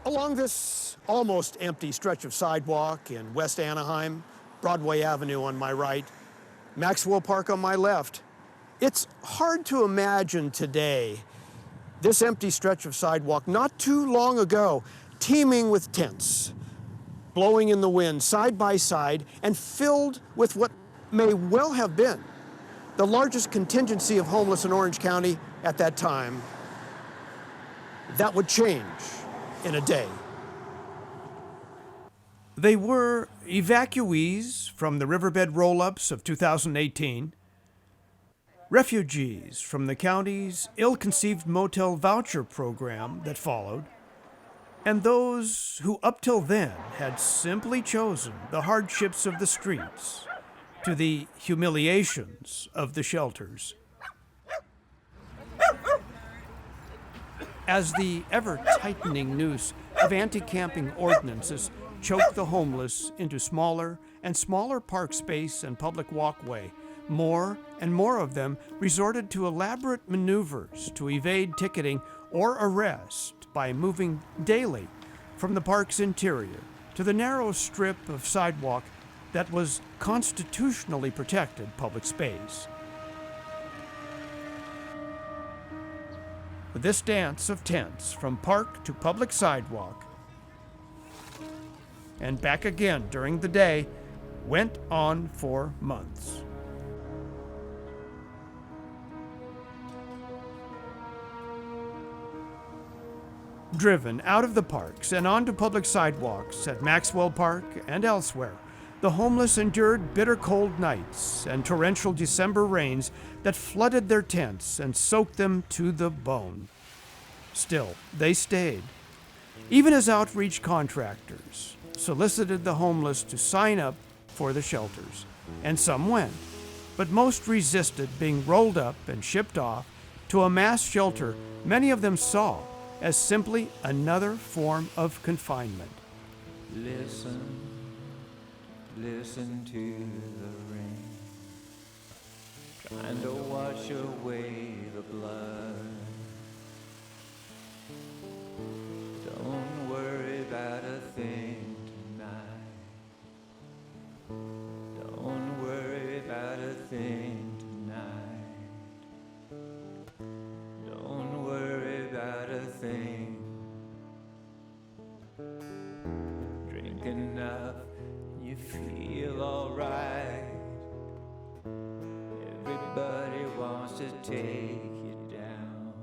Along this almost empty stretch of sidewalk in West Anaheim, Broadway Avenue on my right, Maxwell Park on my left, it's hard to imagine today this empty stretch of sidewalk not too long ago, teeming with tents, blowing in the wind side by side and filled with what may well have been the largest contingency of homeless in Orange County at that time. That would change in a day. They were evacuees from the riverbed roll-ups of 2018, refugees from the county's ill-conceived motel voucher program that followed, and those who up till then had simply chosen the hardships of the streets to the humiliations of the shelters. As the ever-tightening noose of anti-camping ordinances choked the homeless into smaller and smaller park space and public walkway, more and more of them resorted to elaborate maneuvers to evade ticketing or arrest by moving daily from the park's interior to the narrow strip of sidewalk that was constitutionally protected public space. This dance of tents from park to public sidewalk and back again during the day went on for months. Driven out of the parks and onto public sidewalks at Maxwell Park and elsewhere, the homeless endured bitter cold nights and torrential December rains that flooded their tents and soaked them to the bone. Still, they stayed, even as outreach contractors solicited the homeless to sign up for the shelters. And some went, but most resisted being rolled up and shipped off to a mass shelter many of them saw as simply another form of confinement. Listen, listen to the rain, trying to wash away the blood. Don't worry about a thing tonight. Don't worry about a thing tonight. Don't worry about a thing. Drink enough, you feel alright. Everybody wants to take you down.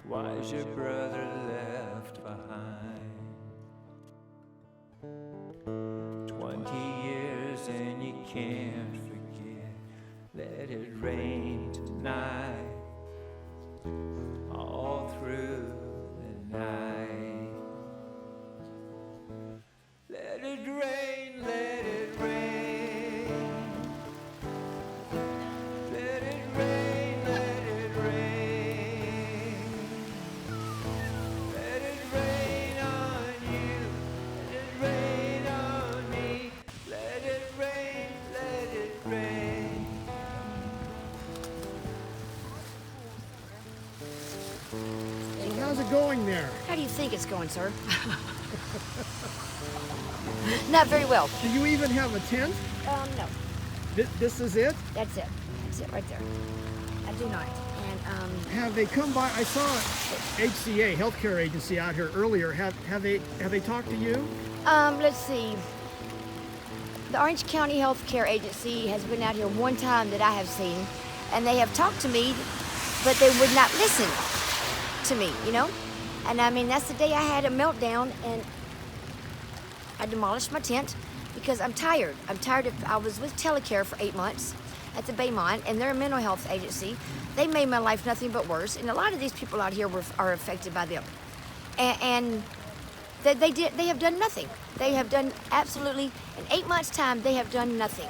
Why's your brother left behind? 20 years and you can't forget. Let it rain tonight, all through the night. Let it rain, let it rain. Let it rain, let it rain. Let it rain on you, let it rain on me. Let it rain, let it rain. So how's it going there? How do you think it's going, sir? Not very well. Do you even have a tent? No. This is it? That's it. That's it right there. I do not. And Have they come by? I saw HCA, healthcare agency, out here earlier. Have they talked to you? let's see. The Orange County Healthcare Agency has been out here one time that I have seen, and they have talked to me, but they would not listen to me, you know? And I mean, that's the day I had a meltdown, and I demolished my tent because I'm tired. I was with Telecare for 8 months at the Baymont, and they're a mental health agency. They made my life nothing but worse, and a lot of these people out here are affected by them. And they have done nothing. They have done absolutely, in 8 months' time, they have done nothing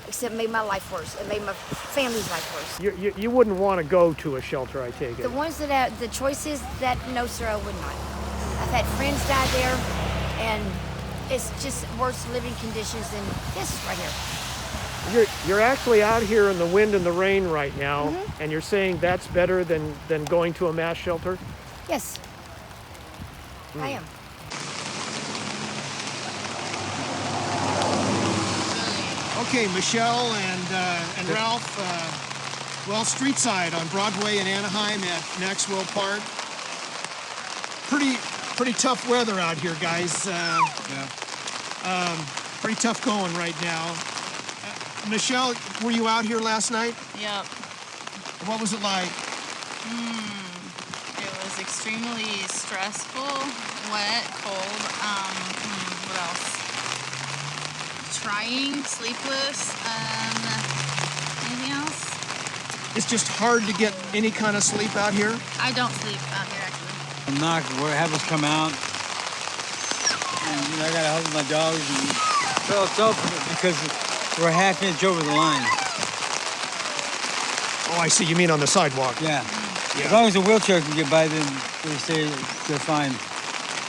except made my life worse and made my family's life worse. You wouldn't want to go to a shelter, I take it. The ones that the choices that, no, sir, I would not. I've had friends die there, and it's just worse living conditions than this right here. You're actually out here in the wind and the rain right now, and you're saying that's better than going to a mass shelter? Yes. I am. Okay, Michelle and Ralph, well, street side on Broadway in Anaheim at Maxwell Park. Pretty tough weather out here, guys. Pretty tough going right now. Michelle, were you out here last night? Yep. What was it like? It was extremely stressful, wet, cold. What else? Trying, sleepless, anything else? It's just hard to get any kind of sleep out here. I don't sleep out here, actually. I'm not going to have us come out. And, I got to help my dogs. And so it's open because we're a half inch over the line. Oh, I see. You mean on the sidewalk? Yeah. As long as a wheelchair can get by, then they say they're fine.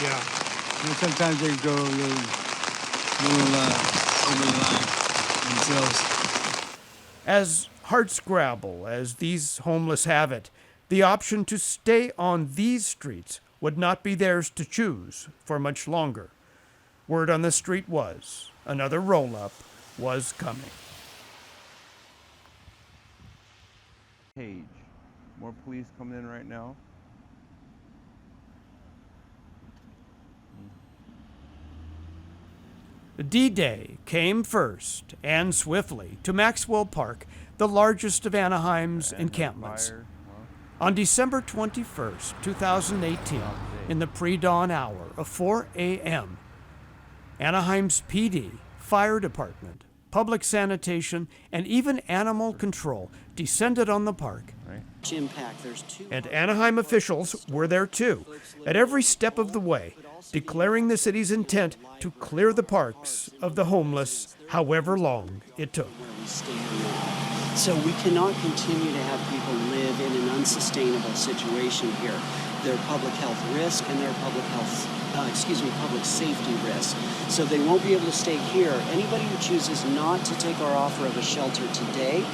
Yeah. And sometimes they go a little over the line themselves. As hardscrabble as these homeless have it, the option to stay on these streets would not be theirs to choose for much longer. Word on the street was another roll-up was coming. Page. More police coming in right now. D-Day came first and swiftly to Maxwell Park, the largest of Anaheim's encampments. On December 21st, 2018, in the pre-dawn hour of 4 a.m., Anaheim's PD, fire department, public sanitation, and even animal control descended on the park. And Anaheim officials were there too, at every step of the way, declaring the city's intent to clear the parks of the homeless, however long it took. So we cannot continue to have people live in an unsustainable situation here. There are public health risk and there are public safety risk. So they won't be able to stay here. Anybody who chooses not to take our offer of a shelter today,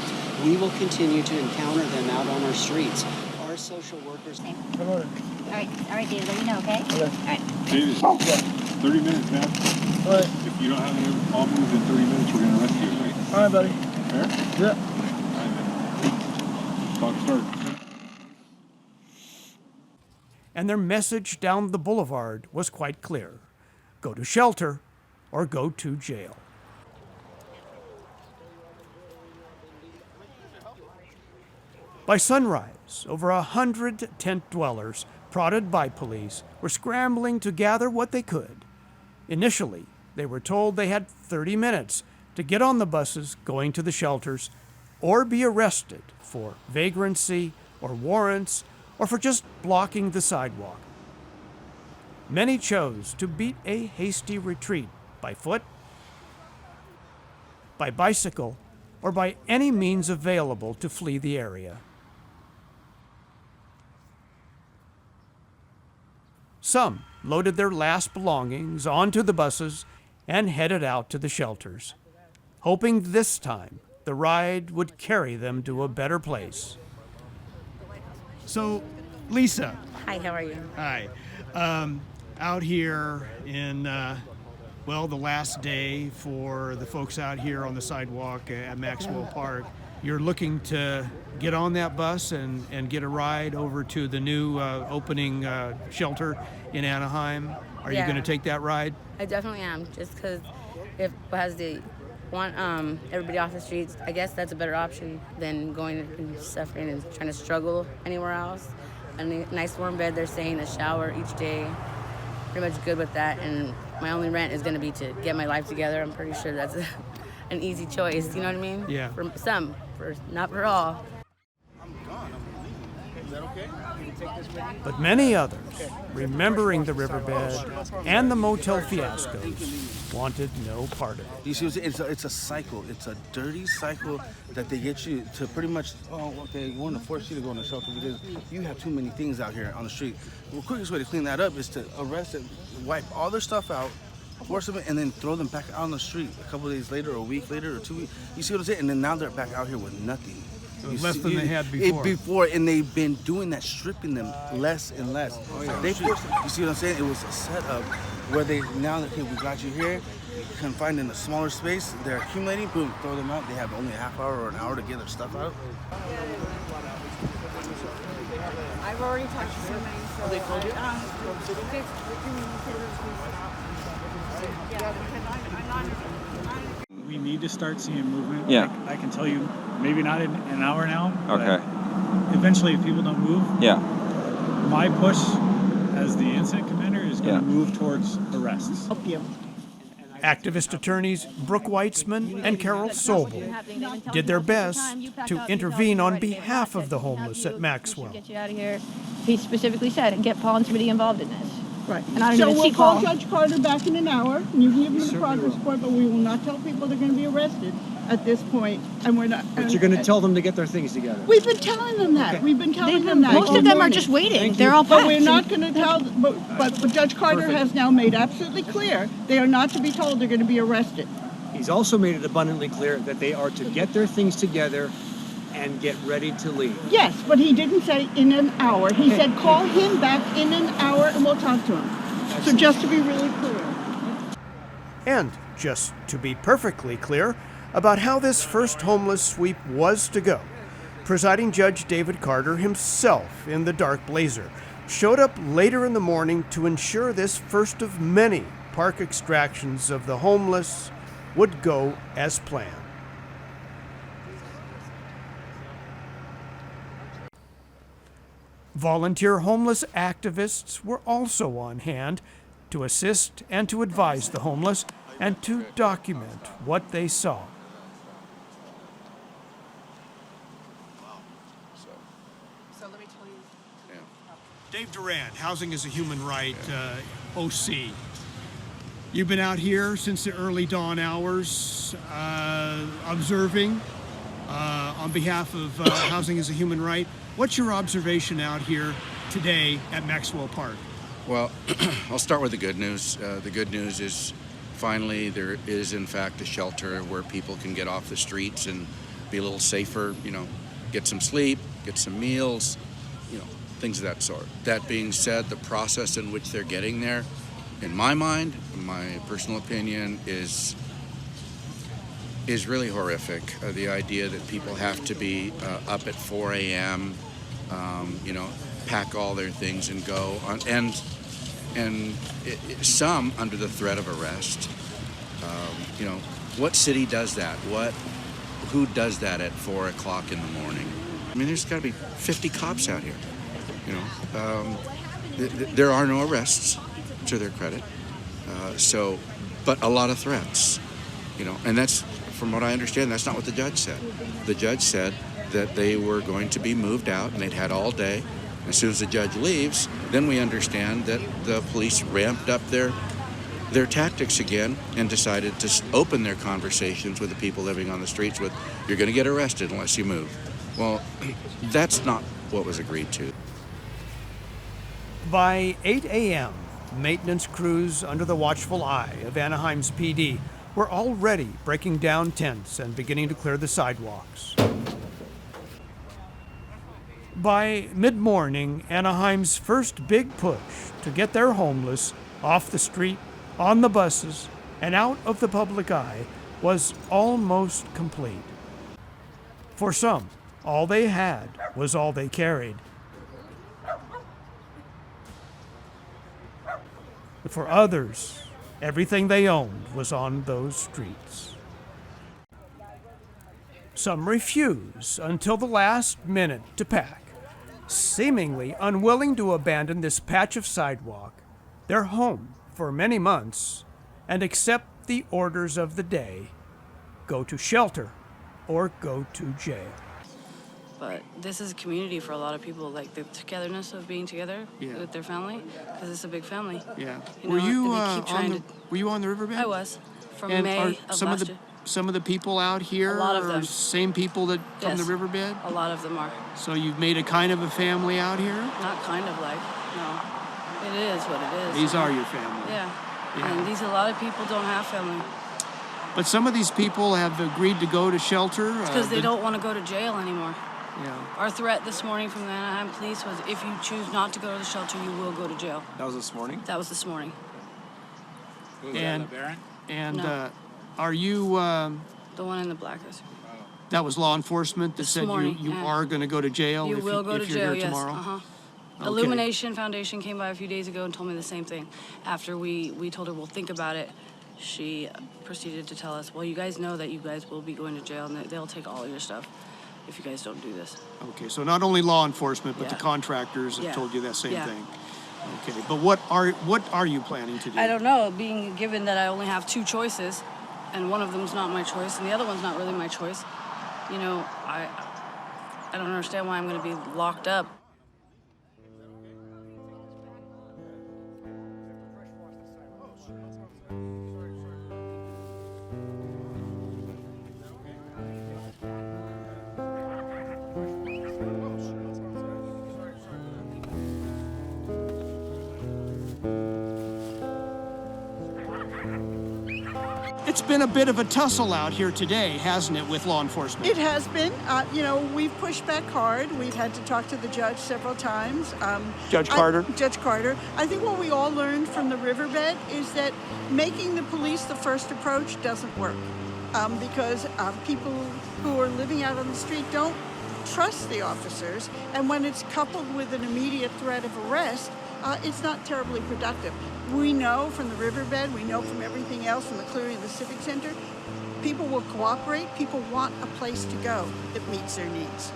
we will continue to encounter them out on our streets. Our social workers... All right, David, let me know, okay? Okay. All right. David, 30 minutes, man. All right. If you don't have any all moves in 30 minutes, we're going to arrest you, right? All right, buddy. Fair? Yeah. All right, man. Clock start. And their message down the boulevard was quite clear. Go to shelter or go to jail. By sunrise, over 100 tent dwellers, prodded by police, were scrambling to gather what they could. Initially, they were told they had 30 minutes to get on the buses going to the shelters or be arrested for vagrancy or warrants or for just blocking the sidewalk. Many chose to beat a hasty retreat by foot, by bicycle, or by any means available to flee the area. Some loaded their last belongings onto the buses and headed out to the shelters, hoping this time the ride would carry them to a better place. So, Lisa. Hi, how are you? Hi. Out here in, the last day for the folks out here on the sidewalk at Maxwell Park. You're looking to get on that bus and get a ride over to the new opening shelter in Anaheim. Are you going to take that ride? I definitely am, just because if as they want everybody off the streets, I guess that's a better option than going and suffering and trying to struggle anywhere else. A nice warm bed, they're saying, a shower each day. Pretty much good with that, and my only rent is going to be to get my life together. I'm pretty sure that's an easy choice, you know what I mean? Yeah. For some, not for all. But many others, remembering the riverbed and the motel fiascos, wanted no part of it. You see, it's a cycle. It's a dirty cycle that they get you to pretty much, we want to force you to go in the shelter because you have too many things out here on the street. The quickest way to clean that up is to arrest them, wipe all their stuff out, force them, and then throw them back out on the street a couple of days later, or a week later, or 2 weeks. You see what I'm saying? And then now they're back out here with nothing. Less than they had before. And they've been doing that, stripping them less and less. They forced, you see what I'm saying? It was a setup where they now, okay, we got you here, confined in a smaller space. They're accumulating, boom, throw them out. They have only a half hour or an hour to get their stuff out. I've already talked to somebody, so they told you? We need to start seeing movement. Yeah. I can tell you, maybe not in an hour now. Okay. But eventually, if people don't move, Yeah. my push as the incident commander is going to move towards arrests. Activist attorneys Brooke Weitzman and Carol Sobel did their best to intervene on behalf of the homeless at Maxwell. Get you out of here. He specifically said, get Paul and Smitty involved in this. Right. And I don't So even we'll see call Paul. Judge Carter back in an hour, and you give him the progress report, but we will not tell people they're going to be arrested at this point, and we're not. But you're going to tell them to get their things together. We've been telling them that. We've been telling them that. Most of them are just waiting. They're all packed. But we're not going to tell. But Judge Carter has now made absolutely clear they are not to be told they're going to be arrested. He's also made it abundantly clear that they are to get their things together and get ready to leave. Yes, but he didn't say in an hour. He said call him back in an hour and we'll talk to him. So just to be really clear. And just to be perfectly clear about how this first homeless sweep was to go, presiding Judge David Carter himself in the dark blazer showed up later in the morning to ensure this first of many park extractions of the homeless would go as planned. Volunteer homeless activists were also on hand to assist and to advise the homeless and to document what they saw. So let me tell you. Dave Duran, Housing is a Human Right, OC. You've been out here since the early dawn hours, observing on behalf of Housing is a Human Right. What's your observation out here today at Maxwell Park? Well, I'll start with the good news. The good news is finally there is in fact a shelter where people can get off the streets and be a little safer, get some sleep, get some meals, things of that sort. That being said, the process in which they're getting there, in my mind, my personal opinion, is really horrific. The idea that people have to be up at 4 a.m., pack all their things and go, and some under the threat of arrest. What city does that? Who does that at 4 o'clock in the morning? I mean, there's got to be 50 cops out here. There are no arrests, to their credit. But a lot of threats, and that's, from what I understand, that's not what the judge said. The judge said that they were going to be moved out and they'd had all day. As soon as the judge leaves, then we understand that the police ramped up their tactics again and decided to open their conversations with the people living on the streets with, you're going to get arrested unless you move. Well, that's not what was agreed to. By 8 a.m., maintenance crews under the watchful eye of Anaheim's PD were already breaking down tents and beginning to clear the sidewalks. By mid-morning, Anaheim's first big push to get their homeless off the street, on the buses, and out of the public eye was almost complete. For some, all they had was all they carried. For others, everything they owned was on those streets. Some refuse until the last minute to pack, seemingly unwilling to abandon this patch of sidewalk, their home for many months, and accept the orders of the day: go to shelter or go to jail. But this is a community for a lot of people, like the togetherness of being together with their family, because it's a big family. Yeah. Were you on the riverbed? I was. From And May are of some last of the year. some of the people out here A lot of are them. same people that from the Yes. riverbed? A lot of them are. So you've made a kind of a family out here? Not kind of like, no. It is what it is. These are your family. Yeah. Yeah. And a lot of people don't have family. But some of these people have agreed to go to shelter. It's because they don't want to go to jail anymore. Yeah. Our threat this morning from the Anaheim police was if you choose not to go to the shelter, you will go to jail. That was this morning? That was this morning. Was And- that LeBaron? And No. are you, The one in the black house. that was law enforcement that This said morning, you yeah. are going to go to jail You if, will go to if you're jail, here yes. tomorrow? Uh-huh. Okay. Illumination Foundation came by a few days ago and told me the same thing. After we told her, we'll think about it, she proceeded to tell us, well, you guys know that you guys will be going to jail and that they'll take all of your stuff if you guys don't do this. Okay, so not only law enforcement, but Yeah. the contractors have Yeah. told you that same Yeah. thing. Okay, but what are you planning to do? I don't know, being given that I only have two choices, and one of them's not my choice, and the other one's not really my choice. You know, I don't understand why I'm going to be locked up. It's been a bit of a tussle out here today, hasn't it, with law enforcement? It has been. You know, we've pushed back hard. We've had to talk to the judge several times. Judge Carter? Judge Carter. I think what we all learned from the riverbed is that making the police the first approach doesn't work because people who are living out on the street don't trust the officers, and when it's coupled with an immediate threat of arrest, it's not terribly productive. We know from the riverbed, we know from everything else, from the clearing of the Civic Center, people will cooperate, people want a place to go that meets their needs.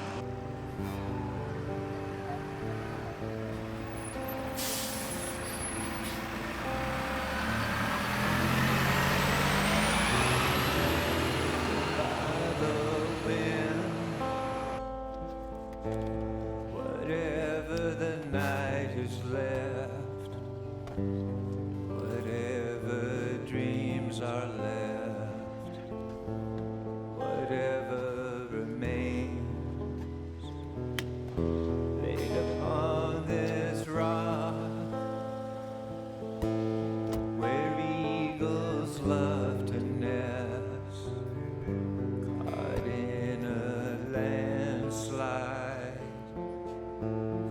Whatever the night is left, whatever dreams are left, whatever remains, laid upon this rock, where eagles love to nest, caught in a landslide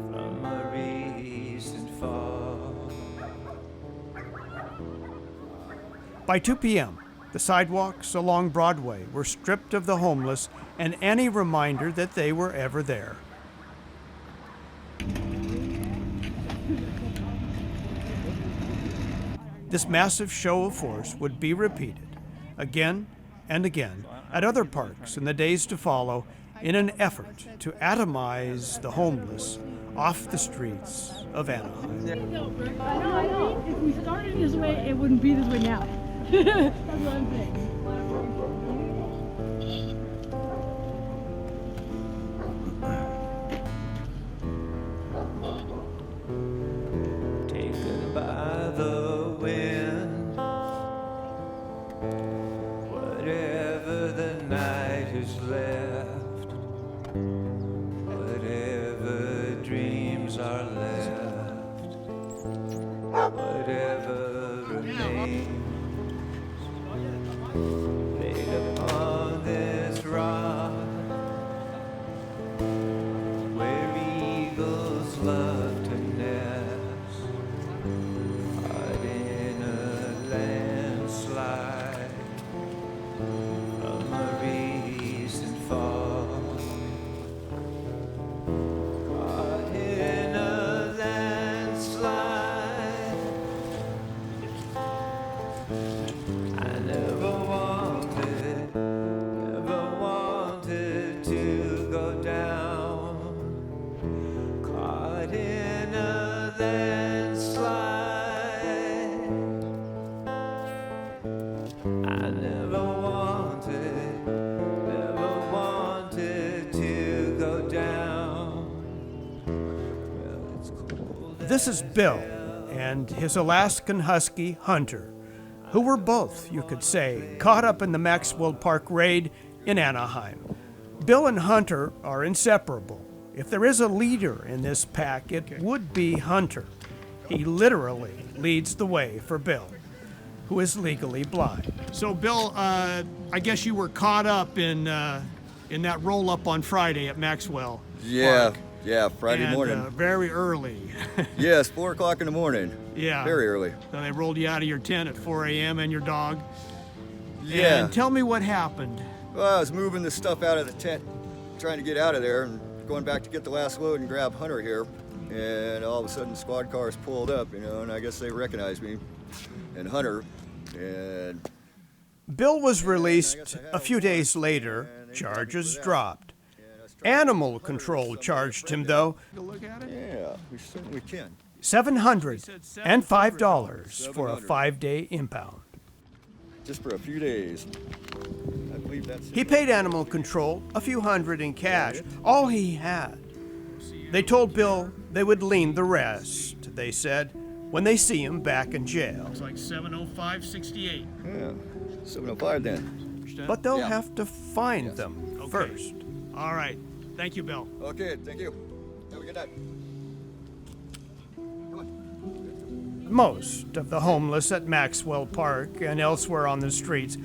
from a recent fall. By 2 p.m., the sidewalks along Broadway were stripped of the homeless and any reminder that they were ever there. This massive show of force would be repeated again and again at other parks in the days to follow in an effort to atomize the homeless off the streets of Anaheim. I know. If we started this way, it wouldn't be this way now. That's what I'm saying. Taken by the wind, whatever the night is left, whatever dreams are left, whatever remains, laid upon this rock, where eagles love to nest, caught in a landslide from a recent fall. Caught in a landslide. I never wanted to go down. Caught in a landslide. I never wanted to go down. Well, it's cold. This is Bill and his Alaskan Husky, Hunter, who were both, you could say, caught up in the Maxwell Park raid in Anaheim. Bill and Hunter are inseparable. If there is a leader in this pack, it would be Hunter. He literally leads the way for Bill, who is legally blind. So, Bill, I guess you were caught up in in that roll-up on Friday at Maxwell Park. Yeah, Friday And, morning. Very early. Yes, 4 o'clock in the morning. Yeah. Very early. So they rolled you out of your tent at 4 a.m. and your dog. Yeah. And tell me what happened. Well, I was moving the stuff out of the tent, trying to get out of there, and going back to get the last load and grab Hunter here. And all of a sudden, squad cars pulled up, and I guess they recognized me and Hunter. And Bill was released a few days later, charges dropped. Animal control charged him, though. Yeah, we certainly can. $705 for a 5-day impound. Just for a few days. I believe that's He paid animal control a few hundred in cash, all he had. They told Bill they would lien the rest, they said, when they see him back in jail. Looks like 705.68. Yeah, 705 then. But they'll have to find them first. All right. Thank you, Bill. Okay, thank you. Have a good night. Most of the homeless at Maxwell Park and elsewhere on the streets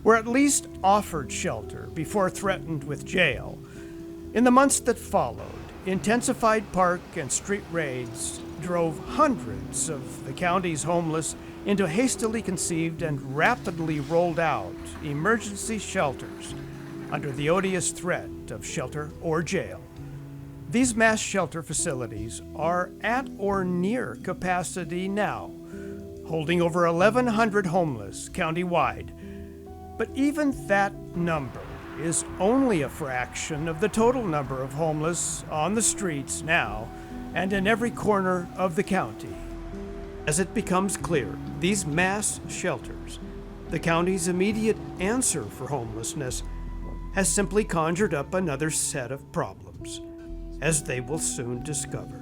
were at least offered shelter before threatened with jail. In the months that followed, intensified park and street raids drove hundreds of the county's homeless into hastily conceived and rapidly rolled out emergency shelters under the odious threat of shelter or jail. These mass shelter facilities are at or near capacity now, holding over 1,100 homeless countywide. But even that number is only a fraction of the total number of homeless on the streets now and in every corner of the county. As it becomes clear, these mass shelters, the county's immediate answer for homelessness, has simply conjured up another set of problems, as they will soon discover.